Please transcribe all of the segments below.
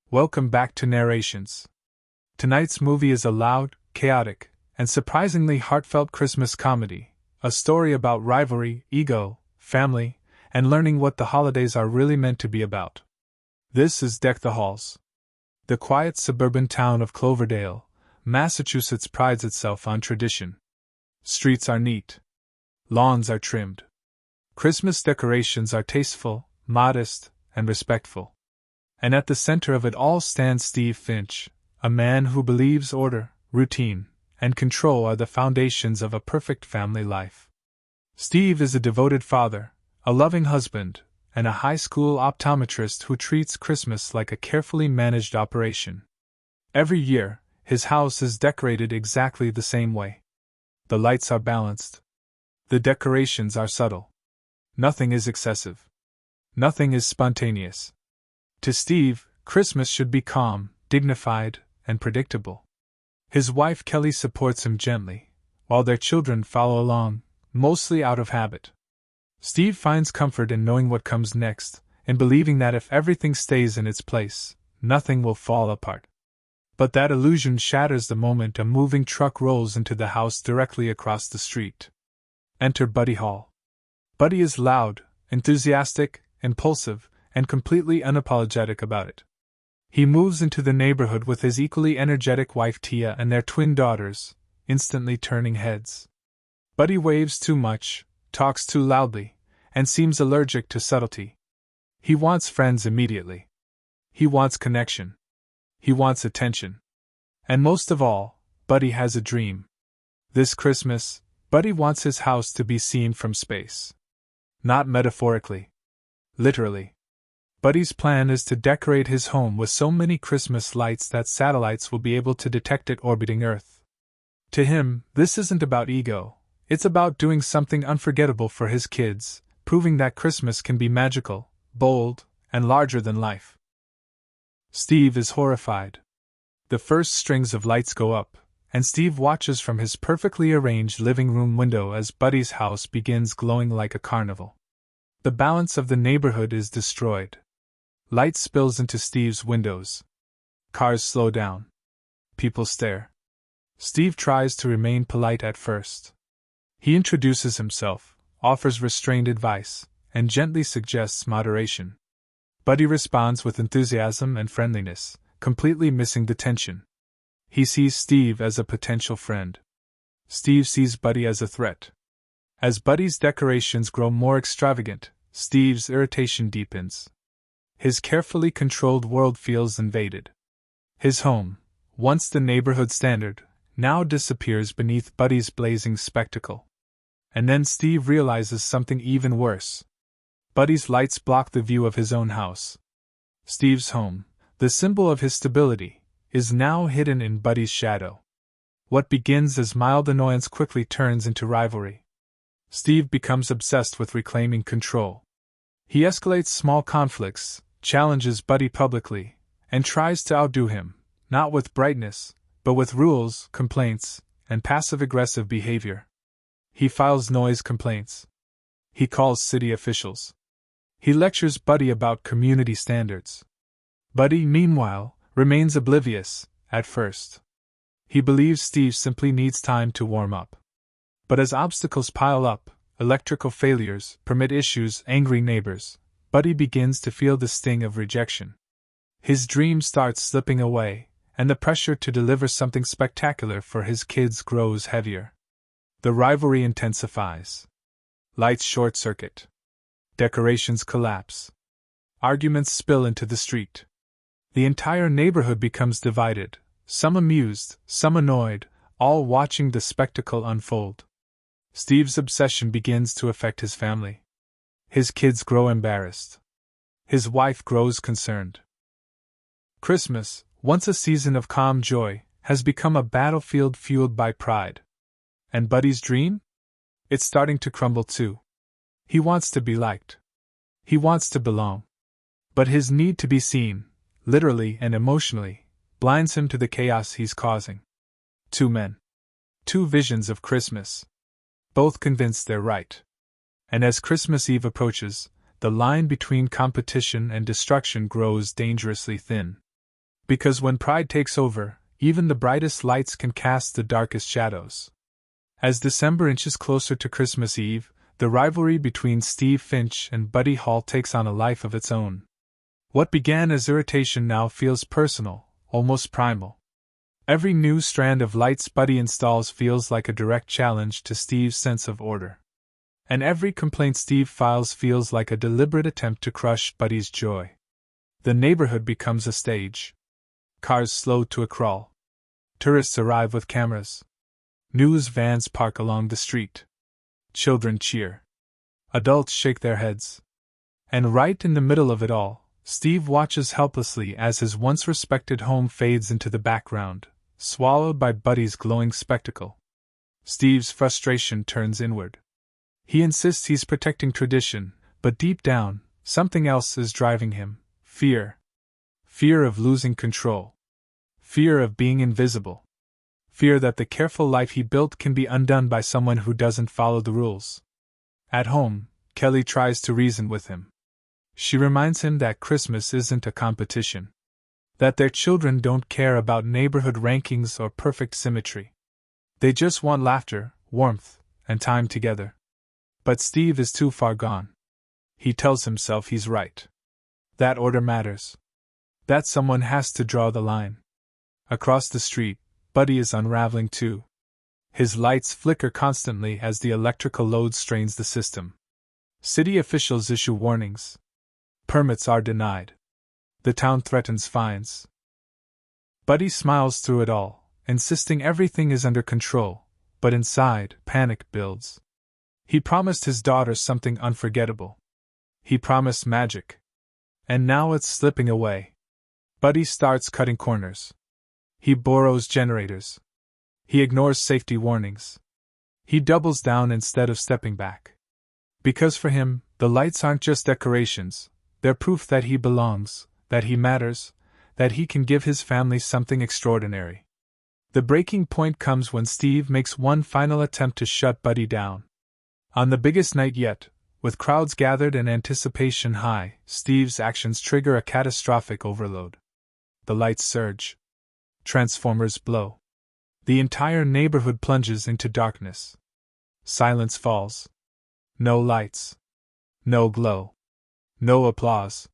Welcome back to Narrations. Tonight's movie is a loud, chaotic, and surprisingly heartfelt Christmas comedy, a story about rivalry, ego, family, and learning what the holidays are really meant to be about. This is Deck the Halls. The quiet suburban town of Cloverdale, Massachusetts prides itself on tradition. Streets are neat. Lawns are trimmed. Christmas decorations are tasteful, modest, and respectful. And at the center of it all stands Steve Finch, a man who believes order, routine, and control are the foundations of a perfect family life. Steve is a devoted father, a loving husband, and a high school optometrist who treats Christmas like a carefully managed operation. Every year, his house is decorated exactly the same way. The lights are balanced. The decorations are subtle. Nothing is excessive. Nothing is spontaneous. To Steve, Christmas should be calm, dignified, and predictable. His wife Kelly supports him gently, while their children follow along, mostly out of habit. Steve finds comfort in knowing what comes next, in believing that if everything stays in its place, nothing will fall apart. But that illusion shatters the moment a moving truck rolls into the house directly across the street. Enter Buddy Hall. Buddy is loud, enthusiastic, impulsive, and completely unapologetic about it. He moves into the neighborhood with his equally energetic wife Tia and their twin daughters, instantly turning heads. Buddy waves too much, talks too loudly, and seems allergic to subtlety. He wants friends immediately. He wants connection. He wants attention. And most of all, Buddy has a dream. This Christmas, Buddy wants his house to be seen from space. Not metaphorically. Literally. Buddy's plan is to decorate his home with so many Christmas lights that satellites will be able to detect it orbiting Earth. To him, this isn't about ego, it's about doing something unforgettable for his kids, proving that Christmas can be magical, bold, and larger than life. Steve is horrified. The first strings of lights go up, and Steve watches from his perfectly arranged living room window as Buddy's house begins glowing like a carnival. The balance of the neighborhood is destroyed. Light spills into Steve's windows. Cars slow down. People stare. Steve tries to remain polite at first. He introduces himself, offers restrained advice, and gently suggests moderation. Buddy responds with enthusiasm and friendliness, completely missing the tension. He sees Steve as a potential friend. Steve sees Buddy as a threat. As Buddy's decorations grow more extravagant, Steve's irritation deepens. His carefully controlled world feels invaded. His home, once the neighborhood standard, now disappears beneath Buddy's blazing spectacle. And then Steve realizes something even worse. Buddy's lights block the view of his own house. Steve's home, the symbol of his stability, is now hidden in Buddy's shadow. What begins as mild annoyance quickly turns into rivalry. Steve becomes obsessed with reclaiming control. He escalates small conflicts, challenges Buddy publicly, and tries to outdo him, not with brightness, but with rules, complaints, and passive-aggressive behavior. He files noise complaints. He calls city officials. He lectures Buddy about community standards. Buddy, meanwhile, remains oblivious, at first. He believes Steve simply needs time to warm up. But as obstacles pile up, electrical failures, permit issues, angry neighbors, Buddy begins to feel the sting of rejection. His dream starts slipping away, and the pressure to deliver something spectacular for his kids grows heavier. The rivalry intensifies. Lights short-circuit. Decorations collapse. Arguments spill into the street. The entire neighborhood becomes divided, some amused, some annoyed, all watching the spectacle unfold. Steve's obsession begins to affect his family. His kids grow embarrassed. His wife grows concerned. Christmas, once a season of calm joy, has become a battlefield fueled by pride. And Buddy's dream? It's starting to crumble too. He wants to be liked. He wants to belong. But his need to be seen, literally and emotionally, blinds him to the chaos he's causing. Two men. Two visions of Christmas. Both convinced they're right. And as Christmas Eve approaches, the line between competition and destruction grows dangerously thin. Because when pride takes over, even the brightest lights can cast the darkest shadows. As December inches closer to Christmas Eve, the rivalry between Steve Finch and Buddy Hall takes on a life of its own. What began as irritation now feels personal, almost primal. Every new strand of lights Buddy installs feels like a direct challenge to Steve's sense of order. And every complaint Steve files feels like a deliberate attempt to crush Buddy's joy. The neighborhood becomes a stage. Cars slow to a crawl. Tourists arrive with cameras. News vans park along the street. Children cheer. Adults shake their heads. And right in the middle of it all, Steve watches helplessly as his once respected home fades into the background, swallowed by Buddy's glowing spectacle. Steve's frustration turns inward. He insists he's protecting tradition, but deep down, something else is driving him: fear. Fear of losing control. Fear of being invisible. Fear that the careful life he built can be undone by someone who doesn't follow the rules. At home, Kelly tries to reason with him. She reminds him that Christmas isn't a competition. That their children don't care about neighborhood rankings or perfect symmetry. They just want laughter, warmth, and time together. But Steve is too far gone. He tells himself he's right. That order matters. That someone has to draw the line. Across the street, Buddy is unraveling too. His lights flicker constantly as the electrical load strains the system. City officials issue warnings. Permits are denied. The town threatens fines. Buddy smiles through it all, insisting everything is under control, but inside, panic builds. He promised his daughter something unforgettable. He promised magic. And now it's slipping away. Buddy starts cutting corners. He borrows generators. He ignores safety warnings. He doubles down instead of stepping back. Because for him, the lights aren't just decorations. They're proof that he belongs, that he matters, that he can give his family something extraordinary. The breaking point comes when Steve makes one final attempt to shut Buddy down. On the biggest night yet, with crowds gathered and anticipation high, Steve's actions trigger a catastrophic overload. The lights surge. Transformers blow. The entire neighborhood plunges into darkness. Silence falls. No lights. No glow. No applause.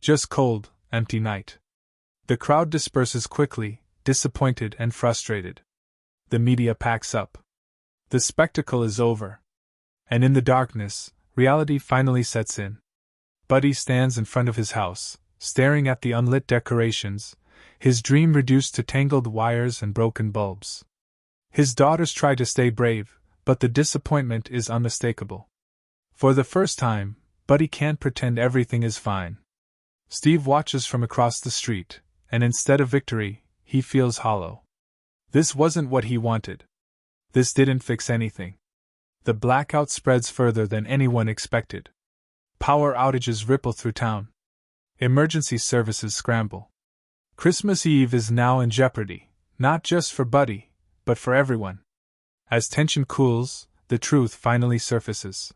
Just cold, empty night. The crowd disperses quickly, disappointed and frustrated. The media packs up. The spectacle is over. And in the darkness, reality finally sets in. Buddy stands in front of his house, staring at the unlit decorations, his dream reduced to tangled wires and broken bulbs. His daughters try to stay brave, but the disappointment is unmistakable. For the first time, Buddy can't pretend everything is fine. Steve watches from across the street, and instead of victory, he feels hollow. This wasn't what he wanted. This didn't fix anything. The blackout spreads further than anyone expected. Power outages ripple through town. Emergency services scramble. Christmas Eve is now in jeopardy, not just for Buddy, but for everyone. As tension cools, the truth finally surfaces.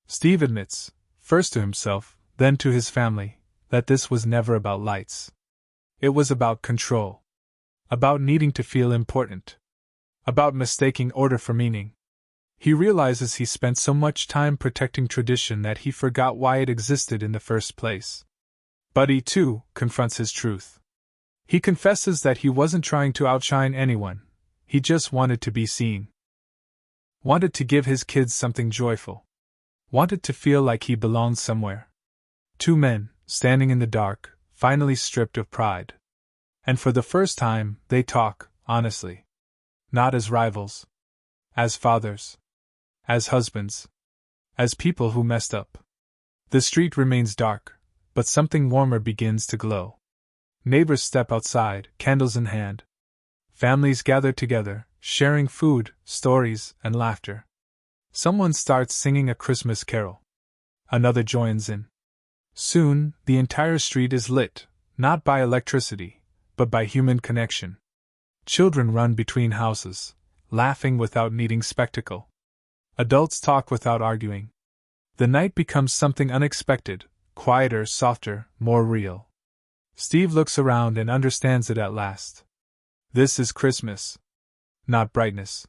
Steve admits, first to himself, then to his family, that this was never about lights. It was about control. About needing to feel important. About mistaking order for meaning. He realizes he spent so much time protecting tradition that he forgot why it existed in the first place. Buddy, too, confronts his truth. He confesses that he wasn't trying to outshine anyone, he just wanted to be seen. Wanted to give his kids something joyful. Wanted to feel like he belonged somewhere. Two men, standing in the dark, finally stripped of pride. And for the first time, they talk, honestly. Not as rivals. As fathers. As husbands. As people who messed up. The street remains dark, but something warmer begins to glow. Neighbors step outside, candles in hand. Families gather together, sharing food, stories, and laughter. Someone starts singing a Christmas carol. Another joins in. Soon, the entire street is lit, not by electricity, but by human connection. Children run between houses, laughing without needing spectacle. Adults talk without arguing. The night becomes something unexpected, quieter, softer, more real. Steve looks around and understands it at last. This is Christmas. Not brightness.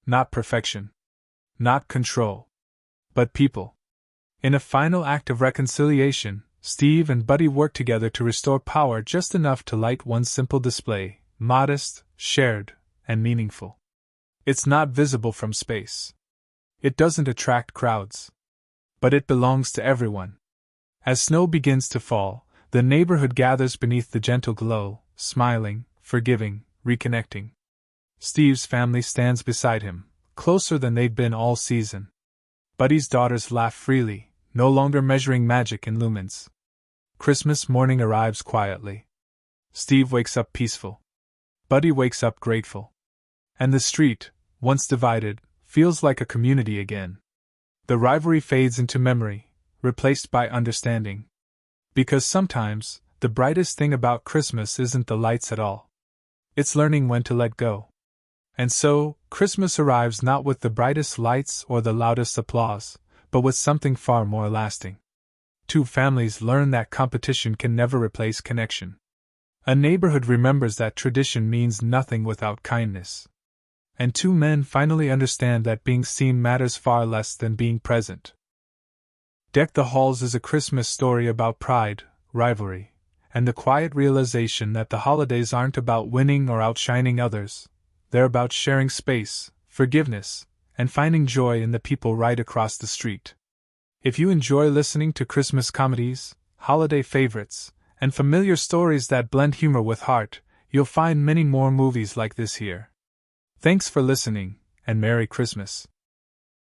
Not perfection. Not control. But people. In a final act of reconciliation, Steve and Buddy work together to restore power just enough to light one simple display, modest, shared, and meaningful. It's not visible from space. It doesn't attract crowds. But it belongs to everyone. As snow begins to fall, the neighborhood gathers beneath the gentle glow, smiling, forgiving, reconnecting. Steve's family stands beside him, closer than they've been all season. Buddy's daughters laugh freely, no longer measuring magic in lumens. Christmas morning arrives quietly. Steve wakes up peaceful. Buddy wakes up grateful. And the street, once divided, feels like a community again. The rivalry fades into memory, replaced by understanding. Because sometimes, the brightest thing about Christmas isn't the lights at all. It's learning when to let go. And so, Christmas arrives not with the brightest lights or the loudest applause, but with something far more lasting. Two families learn that competition can never replace connection. A neighborhood remembers that tradition means nothing without kindness. And two men finally understand that being seen matters far less than being present. Deck the Halls is a Christmas story about pride, rivalry, and the quiet realization that the holidays aren't about winning or outshining others. They're about sharing space, forgiveness, and finding joy in the people right across the street. If you enjoy listening to Christmas comedies, holiday favorites, and familiar stories that blend humor with heart, you'll find many more movies like this here. Thanks for listening, and Merry Christmas.